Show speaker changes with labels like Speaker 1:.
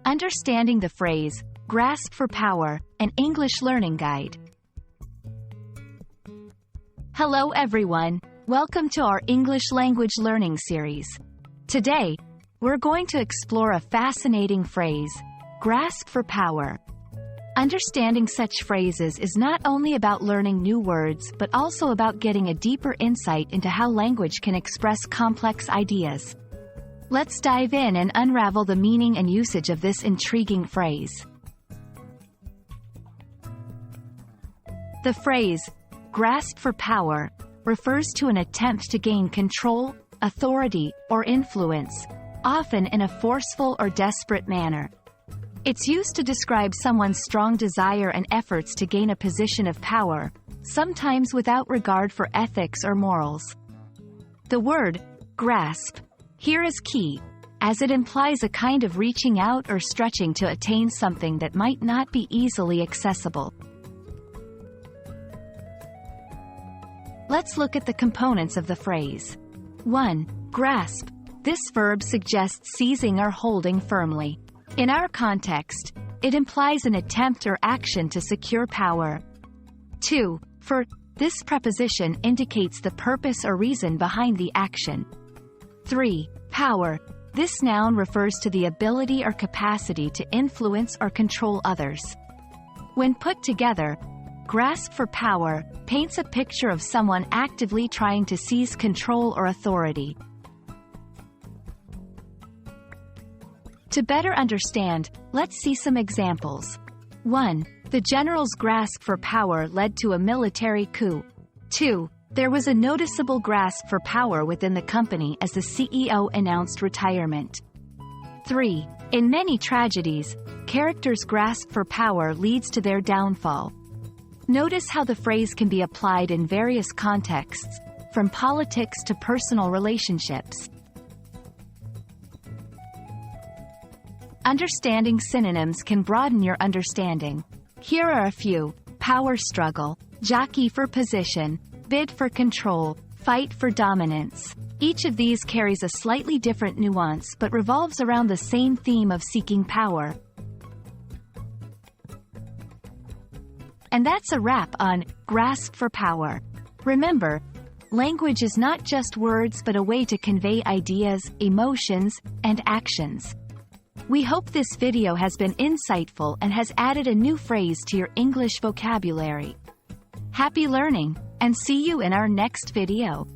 Speaker 1: Understanding the phrase, grasp for power, an English learning guide. Hello everyone, welcome to our English language learning series. Today, we're going to explore a fascinating phrase, grasp for power. Understanding such phrases is not only about learning new words but also about getting a deeper insight into how language can express complex ideas. Let's dive in and unravel the meaning and usage of this intriguing phrase. The phrase, grasp for power, refers to an attempt to gain control, authority, or influence, often in a forceful or desperate manner. It's used to describe someone's strong desire and efforts to gain a position of power, sometimes without regard for ethics or morals. The word, grasp, here is key, as it implies a kind of reaching out or stretching to attain something that might not be easily accessible. Let's look at the components of the phrase. 1. Grasp. This verb suggests seizing or holding firmly. In our context, it implies an attempt or action to secure power. 2. For. This preposition indicates the purpose or reason behind the action. 3. Power. This noun refers to the ability or capacity to influence or control others. When put together, grasp for power paints a picture of someone actively trying to seize control or authority. To better understand, let's see some examples. 1. The general's grasp for power led to a military coup. 2. There was a noticeable grasp for power within the company as the CEO announced retirement. 3. In many tragedies, characters' grasp for power leads to their downfall. Notice how the phrase can be applied in various contexts, from politics to personal relationships. Understanding synonyms can broaden your understanding. Here are a few: power struggle, jockey for position, bid for control, fight for dominance. Each of these carries a slightly different nuance but revolves around the same theme of seeking power. And that's a wrap on grasp for power. Remember, language is not just words but a way to convey ideas, emotions, and actions. We hope this video has been insightful and has added a new phrase to your English vocabulary. Happy learning, and see you in our next video.